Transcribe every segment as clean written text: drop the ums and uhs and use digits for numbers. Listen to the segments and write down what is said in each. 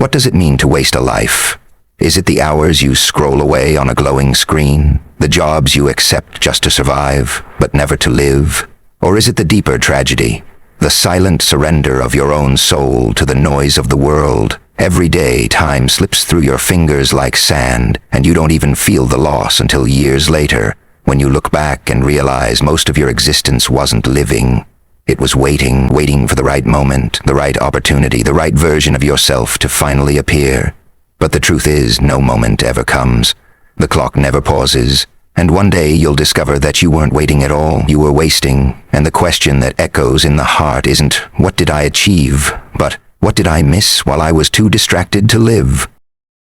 What does it mean to waste a life? Is it the hours you scroll away on a glowing screen? The jobs you accept just to survive, but never to live? Or is it the deeper tragedy? The silent surrender of your own soul to the noise of the world. Every day, time slips through your fingers like sand, and you don't even feel the loss until years later, when you look back and realize most of your existence wasn't living. It was waiting for the right moment, the right opportunity, the right version of yourself to finally appear. But the truth is, no moment ever comes. The clock never pauses. And one day you'll discover that you weren't waiting at all, you were wasting. And the question that echoes in the heart isn't, what did I achieve? But, what did I miss while I was too distracted to live?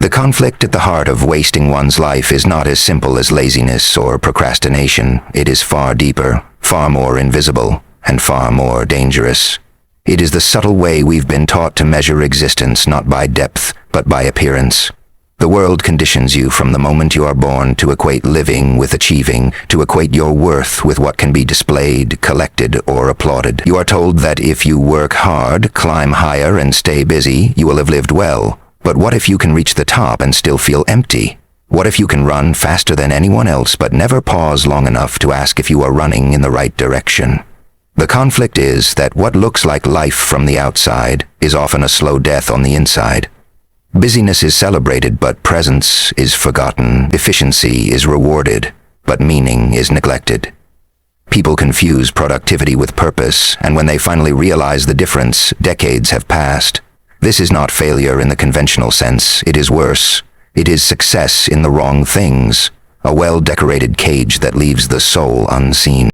The conflict at the heart of wasting one's life is not as simple as laziness or procrastination. It is far deeper, far more invisible, and far more dangerous. It is the subtle way we've been taught to measure existence not by depth, but by appearance. The world conditions you from the moment you are born to equate living with achieving, to equate your worth with what can be displayed, collected, or applauded. You are told that if you work hard, climb higher, and stay busy, you will have lived well. But what if you can reach the top and still feel empty? What if you can run faster than anyone else but never pause long enough to ask if you are running in the right direction? The conflict is that what looks like life from the outside is often a slow death on the inside. Busyness is celebrated, but presence is forgotten. Efficiency is rewarded, but meaning is neglected. People confuse productivity with purpose, and when they finally realize the difference, decades have passed. This is not failure in the conventional sense. It is worse. It is success in the wrong things, a well-decorated cage that leaves the soul unseen.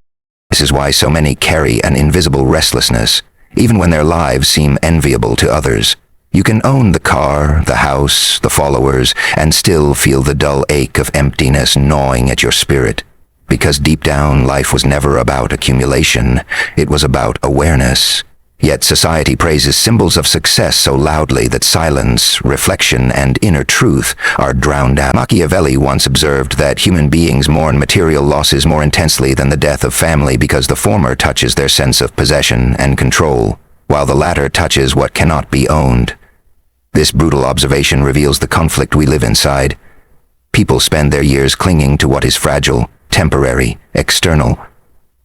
This is why so many carry an invisible restlessness, even when their lives seem enviable to others. You can own the car, the house, the followers, and still feel the dull ache of emptiness gnawing at your spirit. Because deep down, life was never about accumulation. It was about awareness. Yet society praises symbols of success so loudly that silence, reflection, and inner truth are drowned out. Machiavelli once observed that human beings mourn material losses more intensely than the death of family because the former touches their sense of possession and control, while the latter touches what cannot be owned. This brutal observation reveals the conflict we live inside. People spend their years clinging to what is fragile, temporary, external,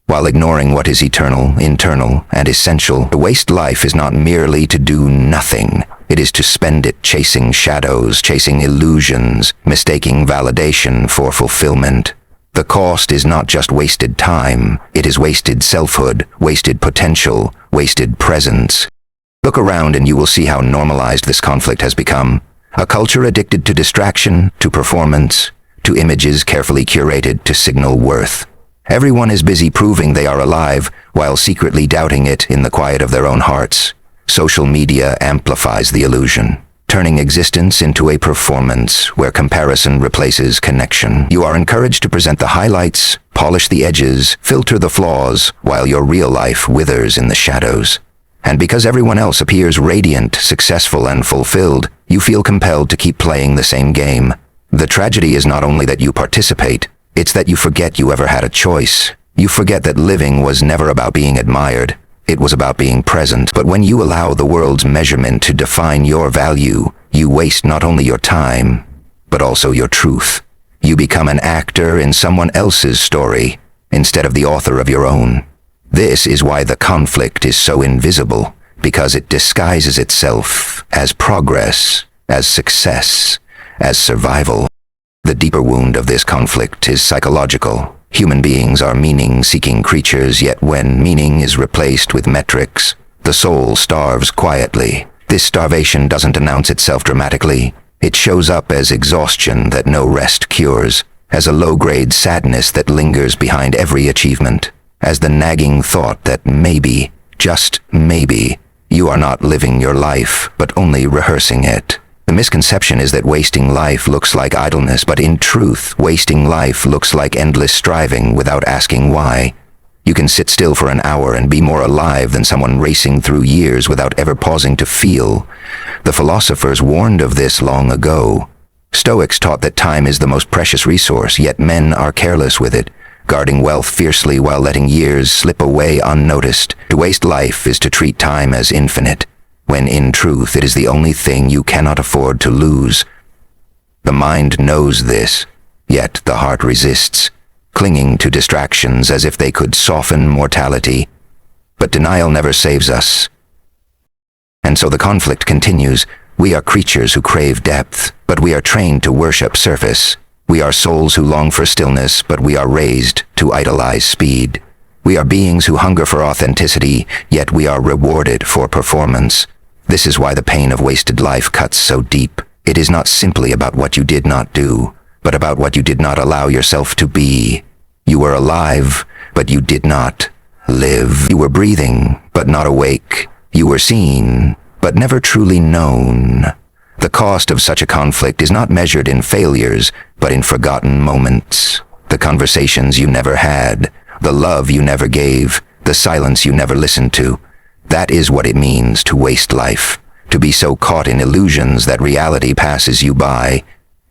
while ignoring what is eternal, internal, and essential. To waste life is not merely to do nothing. It is to spend it chasing shadows, chasing illusions, mistaking validation for fulfillment. The cost is not just wasted time. It is wasted selfhood, wasted potential, wasted presence. Look around and you will see how normalized this conflict has become. A culture addicted to distraction, to performance, to images carefully curated to signal worth. Everyone is busy proving they are alive, while secretly doubting it in the quiet of their own hearts. Social media amplifies the illusion, turning existence into a performance where comparison replaces connection. You are encouraged to present the highlights, polish the edges, filter the flaws, while your real life withers in the shadows. And because everyone else appears radiant, successful, and fulfilled, you feel compelled to keep playing the same game. The tragedy is not only that you participate, it's that you forget you ever had a choice. You forget that living was never about being admired. It was about being present. But when you allow the world's measurement to define your value, you waste not only your time, but also your truth. You become an actor in someone else's story, instead of the author of your own. This is why the conflict is so invisible, because it disguises itself as progress, as success, as survival. The deeper wound of this conflict is psychological. Human beings are meaning-seeking creatures, yet when meaning is replaced with metrics, the soul starves quietly. This starvation doesn't announce itself dramatically. It shows up as exhaustion that no rest cures, as a low-grade sadness that lingers behind every achievement, as the nagging thought that maybe, just maybe, you are not living your life, but only rehearsing it. The misconception is that wasting life looks like idleness, but in truth, wasting life looks like endless striving without asking why. You can sit still for an hour and be more alive than someone racing through years without ever pausing to feel. The philosophers warned of this long ago. Stoics taught that time is the most precious resource, yet men are careless with it, guarding wealth fiercely while letting years slip away unnoticed. To waste life is to treat time as infinite. when in truth it is the only thing you cannot afford to lose. The mind knows this, yet the heart resists, clinging to distractions as if they could soften mortality. But denial never saves us. And so the conflict continues. We are creatures who crave depth, but we are trained to worship surface. We are souls who long for stillness, but we are raised to idolize speed. We are beings who hunger for authenticity, yet we are rewarded for performance. This is why the pain of wasted life cuts so deep. It is not simply about what you did not do, but about what you did not allow yourself to be. You were alive, but you did not live. You were breathing, but not awake. You were seen, but never truly known. The cost of such a conflict is not measured in failures, but in forgotten moments. The conversations you never had, the love you never gave, the silence you never listened to. That is what it means to waste life, to be so caught in illusions that reality passes you by.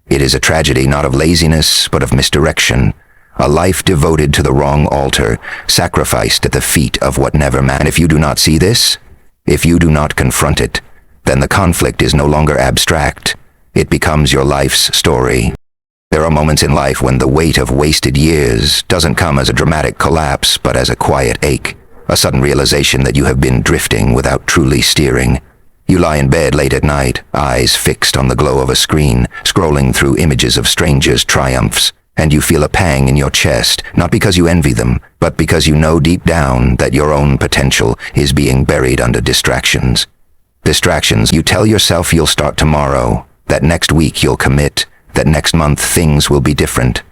It is a tragedy not of laziness, but of misdirection. A life devoted to the wrong altar, sacrificed at the feet of what never mattered. If you do not see this, if you do not confront it, then the conflict is no longer abstract. It becomes your life's story. There are moments in life when the weight of wasted years doesn't come as a dramatic collapse, but as a quiet ache, a sudden realization that you have been drifting without truly steering. You lie in bed late at night, eyes fixed on the glow of a screen, scrolling through images of strangers' triumphs, and you feel a pang in your chest, not because you envy them, but because you know deep down that your own potential is being buried under distractions. Distractions. You tell yourself you'll start tomorrow, that next week you'll commit, that next month things will be different.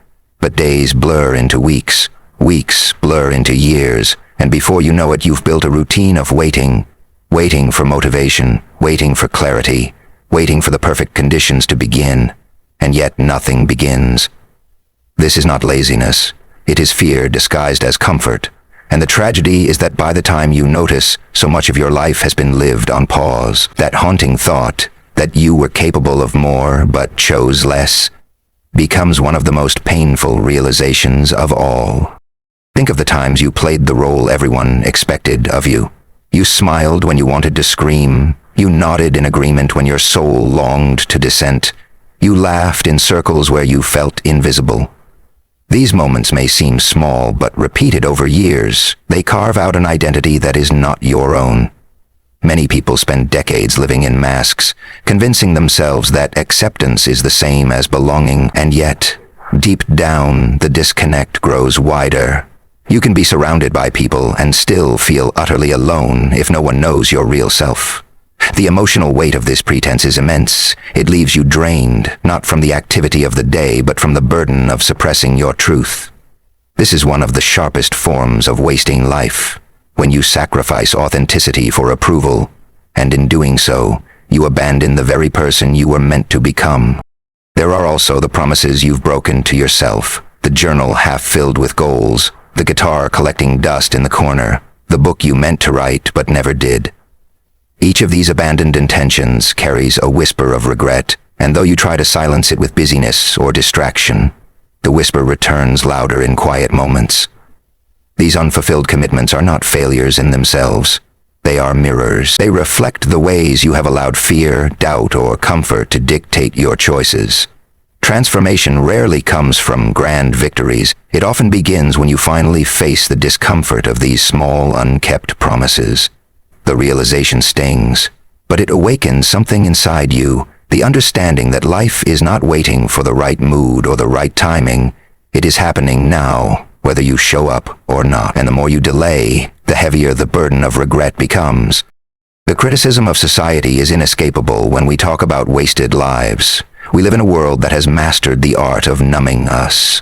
But days blur into weeks, weeks blur into years, and before you know it, you've built a routine of waiting. Waiting for motivation, waiting for clarity, waiting for the perfect conditions to begin, and yet nothing begins. This is not laziness. It is fear disguised as comfort. And the tragedy is that by the time you notice, so much of your life has been lived on pause. That haunting thought that you were capable of more but chose less becomes one of the most painful realizations of all. Think of the times you played the role everyone expected of you. You smiled when you wanted to scream. You nodded in agreement when your soul longed to dissent. You laughed in circles where you felt invisible. These moments may seem small, but repeated over years, they carve out an identity that is not your own. Many people spend decades living in masks, convincing themselves that acceptance is the same as belonging, and yet, deep down, the disconnect grows wider. You can be surrounded by people and still feel utterly alone if no one knows your real self. The emotional weight of this pretense is immense. It leaves you drained, not from the activity of the day, but from the burden of suppressing your truth. This is one of the sharpest forms of wasting life, when you sacrifice authenticity for approval, and in doing so, you abandon the very person you were meant to become. There are also the promises you've broken to yourself, the journal half filled with goals, the guitar collecting dust in the corner, the book you meant to write but never did. Each of these abandoned intentions carries a whisper of regret, and though you try to silence it with busyness or distraction, the whisper returns louder in quiet moments. These unfulfilled commitments are not failures in themselves. They are mirrors. They reflect the ways you have allowed fear, doubt, or comfort to dictate your choices. Transformation rarely comes from grand victories. It often begins when you finally face the discomfort of these small, unkept promises. The realization stings, but it awakens something inside you, the understanding that life is not waiting for the right mood or the right timing. It is happening now, whether you show up or not. And the more you delay, the heavier the burden of regret becomes. The criticism of society is inescapable when we talk about wasted lives. We live in a world that has mastered the art of numbing us.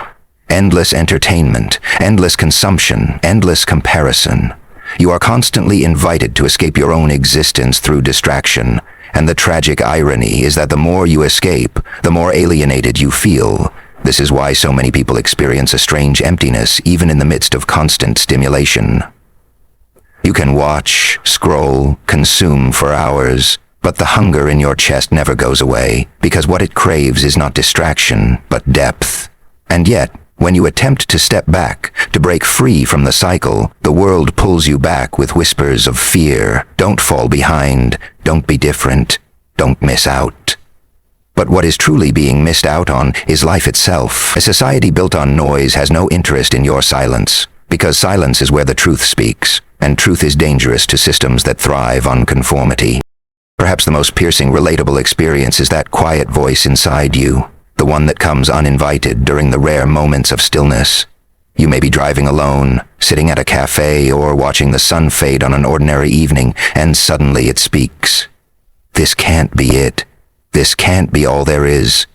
Endless entertainment, endless consumption, endless comparison. You are constantly invited to escape your own existence through distraction, and the tragic irony is that the more you escape, the more alienated you feel. This is why so many people experience a strange emptiness even in the midst of constant stimulation. You can watch, scroll, consume for hours, but the hunger in your chest never goes away, because what it craves is not distraction, but depth. And yet, When you attempt to step back, to break free from the cycle, the world pulls you back with whispers of fear. Don't fall behind. Don't be different. Don't miss out. But what is truly being missed out on is life itself. A society built on noise has no interest in your silence, because silence is where the truth speaks, and truth is dangerous to systems that thrive on conformity. Perhaps the most piercing relatable experience is that quiet voice inside you, the one that comes uninvited during the rare moments of stillness. You may be driving alone, sitting at a cafe, or watching the sun fade on an ordinary evening, and suddenly it speaks. This can't be it. This can't be all there is.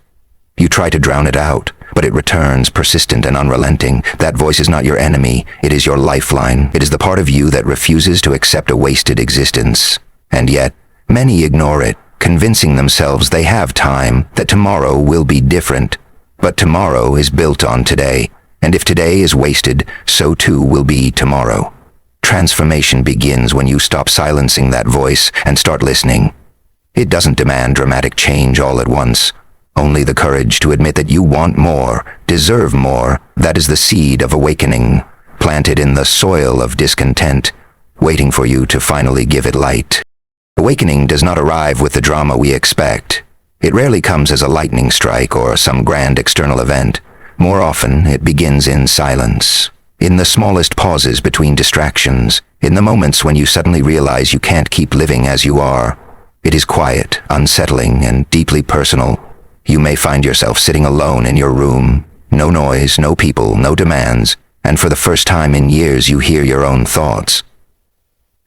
You try to drown it out, but it returns, persistent and unrelenting. That voice is not your enemy. It is your lifeline. It is the part of you that refuses to accept a wasted existence. And yet, many ignore it, convincing themselves they have time, that tomorrow will be different. But tomorrow is built on today, and if today is wasted, so too will be tomorrow. Transformation begins when you stop silencing that voice and start listening. It doesn't demand dramatic change all at once, only the courage to admit that you want more, deserve more. That is the seed of awakening, planted in the soil of discontent, waiting for you to finally give it light. Awakening does not arrive with the drama we expect. It rarely comes as a lightning strike or some grand external event. More often, it begins in silence, in the smallest pauses between distractions, in the moments when you suddenly realize you can't keep living as you are. It is quiet, unsettling, and deeply personal. You may find yourself sitting alone in your room. No noise, no people, no demands, and for the first time in years you hear your own thoughts.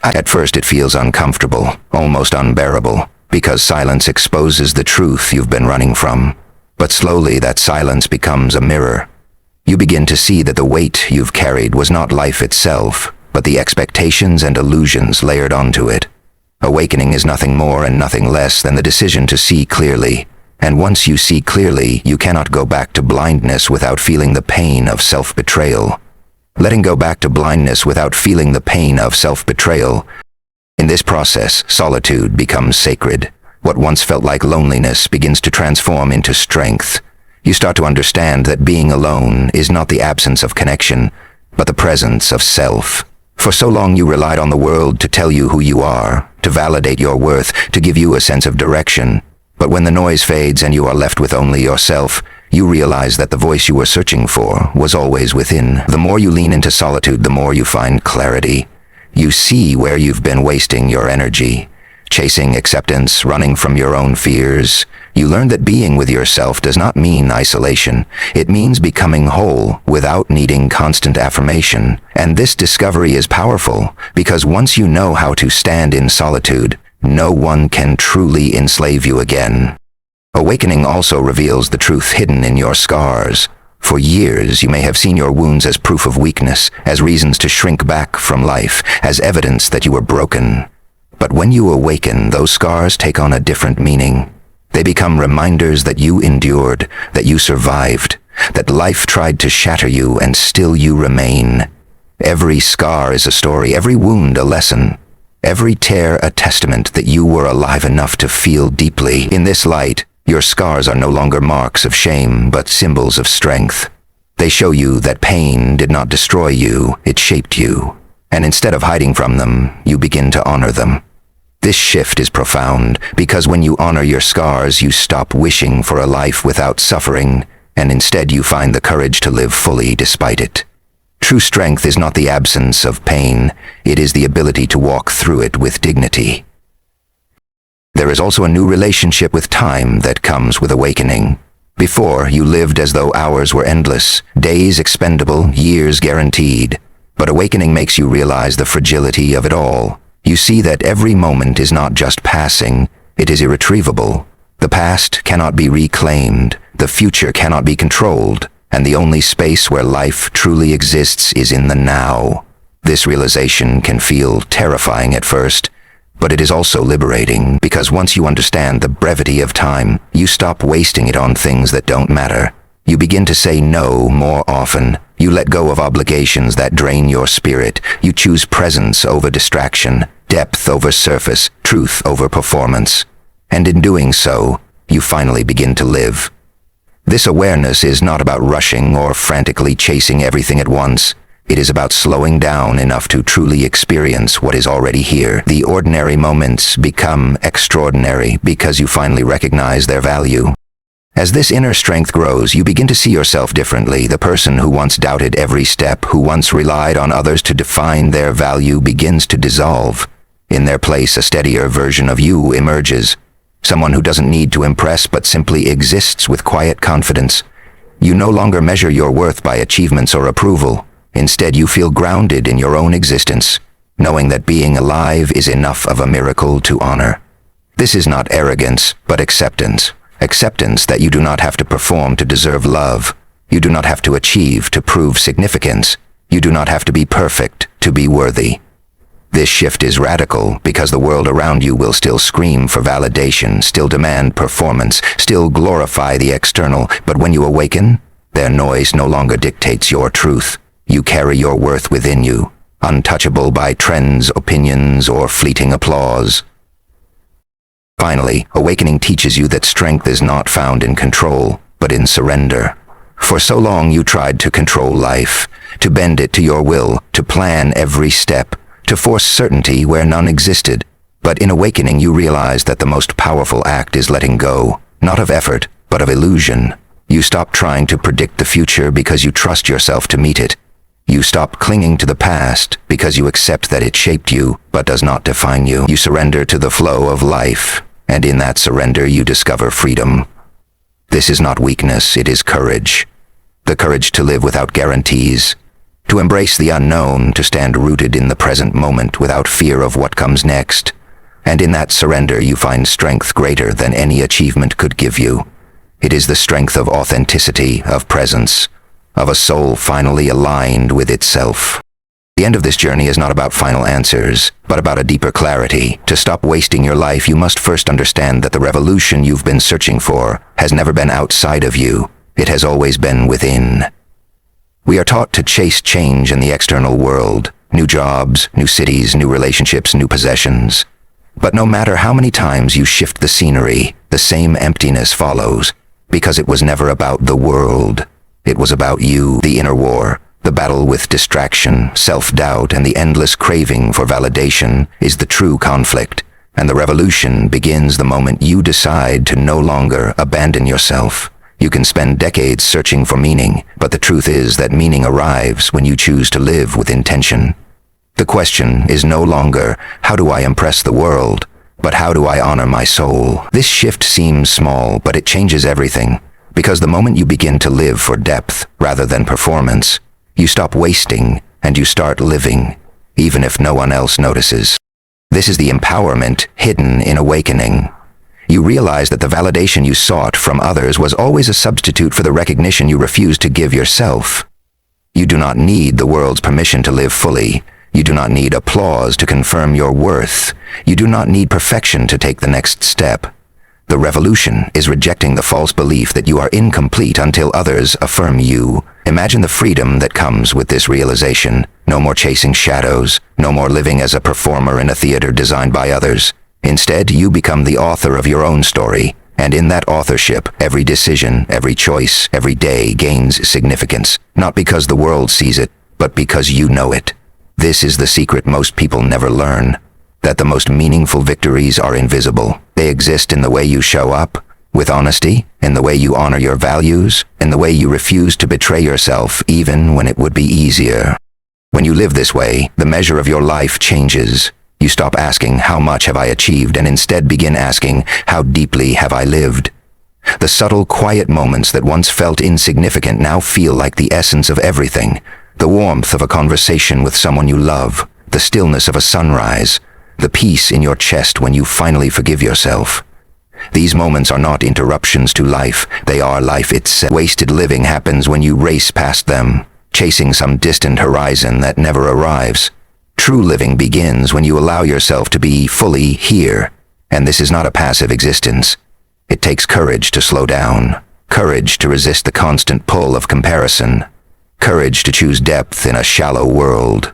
At first it feels uncomfortable, almost unbearable, because silence exposes the truth you've been running from. But slowly that silence becomes a mirror. You begin to see that the weight you've carried was not life itself, but the expectations and illusions layered onto it. Awakening is nothing more and nothing less than the decision to see clearly. And once you see clearly, you cannot go back to blindness without feeling the pain of self-betrayal. Letting go back to blindness without feeling the pain of self-betrayal. In this process, solitude becomes sacred. What once felt like loneliness begins to transform into strength. You start to understand that being alone is not the absence of connection, but the presence of self. For so long you relied on the world to tell you who you are, to validate your worth, to give you a sense of direction. But when the noise fades and you are left with only yourself, you realize that the voice you were searching for was always within. The more you lean into solitude, the more you find clarity. You see where you've been wasting your energy, chasing acceptance, running from your own fears. You learn that being with yourself does not mean isolation. It means becoming whole without needing constant affirmation. And this discovery is powerful, because once you know how to stand in solitude, no one can truly enslave you again. Awakening also reveals the truth hidden in your scars. For years, you may have seen your wounds as proof of weakness, as reasons to shrink back from life, as evidence that you were broken. But when you awaken, those scars take on a different meaning. They become reminders that you endured, that you survived, that life tried to shatter you and still you remain. Every scar is a story, every wound a lesson, every tear a testament that you were alive enough to feel deeply. In this light, your scars are no longer marks of shame, but symbols of strength. They show you that pain did not destroy you, it shaped you. And instead of hiding from them, you begin to honor them. This shift is profound, because when you honor your scars, you stop wishing for a life without suffering, and instead you find the courage to live fully despite it. True strength is not the absence of pain, it is the ability to walk through it with dignity. There is also a new relationship with time that comes with awakening. Before, you lived as though hours were endless, days expendable, years guaranteed. But awakening makes you realize the fragility of it all. You see that every moment is not just passing, it is irretrievable. The past cannot be reclaimed, the future cannot be controlled, and the only space where life truly exists is in the now. This realization can feel terrifying at first, but it is also liberating, because once you understand the brevity of time, you stop wasting it on things that don't matter. You begin to say no more often. You let go of obligations that drain your spirit. You choose presence over distraction, depth over surface, truth over performance. And in doing so, you finally begin to live. This awareness is not about rushing or frantically chasing everything at once. It is about slowing down enough to truly experience what is already here. The ordinary moments become extraordinary because you finally recognize their value. As this inner strength grows, you begin to see yourself differently. The person who once doubted every step, who once relied on others to define their value, begins to dissolve. In their place, a steadier version of you emerges. Someone who doesn't need to impress but simply exists with quiet confidence. You no longer measure your worth by achievements or approval. Instead, you feel grounded in your own existence, knowing that being alive is enough of a miracle to honor. This is not arrogance, but acceptance. Acceptance that you do not have to perform to deserve love. You do not have to achieve to prove significance. You do not have to be perfect to be worthy. This shift is radical because the world around you will still scream for validation, still demand performance, still glorify the external, but when you awaken, their noise no longer dictates your truth. You carry your worth within you, untouchable by trends, opinions, or fleeting applause. Finally, awakening teaches you that strength is not found in control, but in surrender. For so long you tried to control life, to bend it to your will, to plan every step, to force certainty where none existed. But in awakening you realize that the most powerful act is letting go, not of effort, but of illusion. You stop trying to predict the future because you trust yourself to meet it. You stop clinging to the past because you accept that it shaped you, but does not define you. You surrender to the flow of life, and in that surrender you discover freedom. This is not weakness, it is courage. The courage to live without guarantees, to embrace the unknown, to stand rooted in the present moment without fear of what comes next. And in that surrender you find strength greater than any achievement could give you. It is the strength of authenticity, of presence, of a soul finally aligned with itself. The end of this journey is not about final answers, but about a deeper clarity. To stop wasting your life, you must first understand that the revolution you've been searching for has never been outside of you. It has always been within. We are taught to chase change in the external world, new jobs, new cities, new relationships, new possessions. But no matter how many times you shift the scenery, the same emptiness follows, because it was never about the world. It was about you, the inner war. The battle with distraction, self-doubt, and the endless craving for validation is the true conflict, and the revolution begins the moment you decide to no longer abandon yourself. You can spend decades searching for meaning, but the truth is that meaning arrives when you choose to live with intention. The question is no longer, how do I impress the world, but how do I honor my soul? This shift seems small, but it changes everything, because the moment you begin to live for depth rather than performance, you stop wasting and you start living, even if no one else notices. This is the empowerment hidden in awakening. You realize that the validation you sought from others was always a substitute for the recognition you refused to give yourself. You do not need the world's permission to live fully. You do not need applause to confirm your worth. You do not need perfection to take the next step. The revolution is rejecting the false belief that you are incomplete until others affirm you. Imagine the freedom that comes with this realization. No more chasing shadows, no more living as a performer in a theater designed by others. Instead, you become the author of your own story, and in that authorship, every decision, every choice, every day gains significance, not because the world sees it, but because you know it. This is the secret most people never learn, that the most meaningful victories are invisible. They exist in the way you show up, with honesty, in the way you honor your values, in the way you refuse to betray yourself even when it would be easier. When you live this way, the measure of your life changes. You stop asking, how much have I achieved, and instead begin asking, how deeply have I lived? The subtle, quiet moments that once felt insignificant now feel like the essence of everything. The warmth of a conversation with someone you love, the stillness of a sunrise, the peace in your chest when you finally forgive yourself. These moments are not interruptions to life, they are life itself. Wasted living happens when you race past them, chasing some distant horizon that never arrives. True living begins when you allow yourself to be fully here, and this is not a passive existence. It takes courage to slow down, courage to resist the constant pull of comparison, courage to choose depth in a shallow world.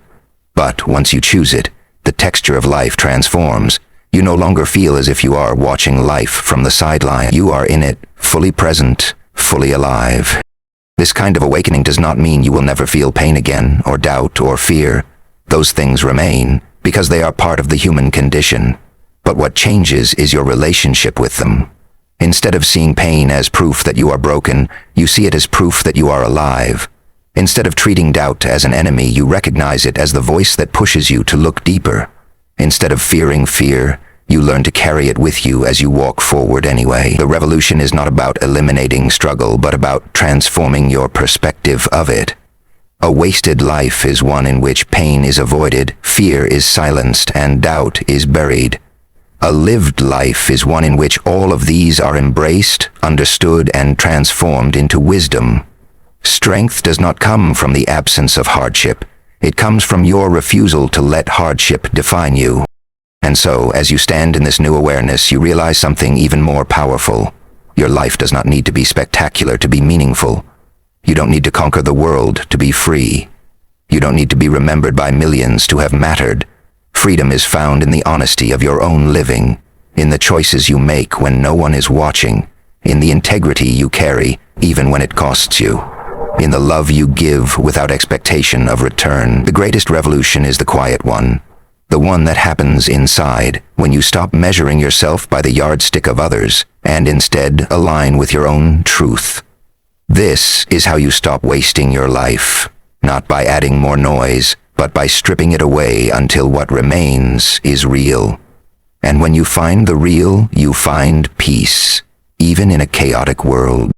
But once you choose it, the texture of life transforms. You no longer feel as if you are watching life from the sideline. You are in it, fully present, fully alive. This kind of awakening does not mean you will never feel pain again, or doubt, or fear. Those things remain, because they are part of the human condition. But what changes is your relationship with them. Instead of seeing pain as proof that you are broken, you see it as proof that you are alive. Instead of treating doubt as an enemy, you recognize it as the voice that pushes you to look deeper. Instead of fearing fear, you learn to carry it with you as you walk forward anyway. The revolution is not about eliminating struggle, but about transforming your perspective of it. A wasted life is one in which pain is avoided, fear is silenced, and doubt is buried. A lived life is one in which all of these are embraced, understood, and transformed into wisdom. Strength does not come from the absence of hardship. It comes from your refusal to let hardship define you. And so, as you stand in this new awareness, you realize something even more powerful. Your life does not need to be spectacular to be meaningful. You don't need to conquer the world to be free. You don't need to be remembered by millions to have mattered. Freedom is found in the honesty of your own living, in the choices you make when no one is watching, in the integrity you carry, even when it costs you, in the love you give without expectation of return. The greatest revolution is the quiet one, the one that happens inside, when you stop measuring yourself by the yardstick of others, and instead align with your own truth. This is how you stop wasting your life, not by adding more noise, but by stripping it away until what remains is real. And when you find the real, you find peace, even in a chaotic world.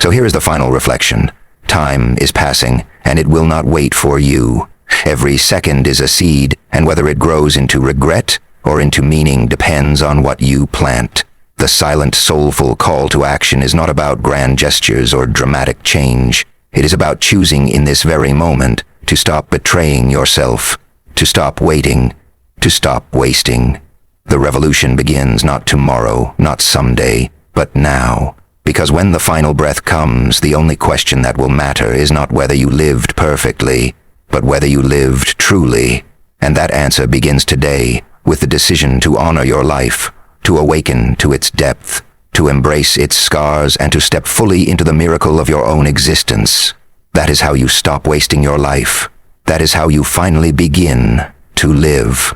So here is the final reflection. Time is passing, and it will not wait for you. Every second is a seed, and whether it grows into regret or into meaning depends on what you plant. The silent, soulful call to action is not about grand gestures or dramatic change. It is about choosing in this very moment to stop betraying yourself, to stop waiting, to stop wasting. The revolution begins not tomorrow, not someday, but now. Because when the final breath comes, the only question that will matter is not whether you lived perfectly, but whether you lived truly. And that answer begins today, with the decision to honor your life, to awaken to its depth, to embrace its scars, and to step fully into the miracle of your own existence. That is how you stop wasting your life. That is how you finally begin to live.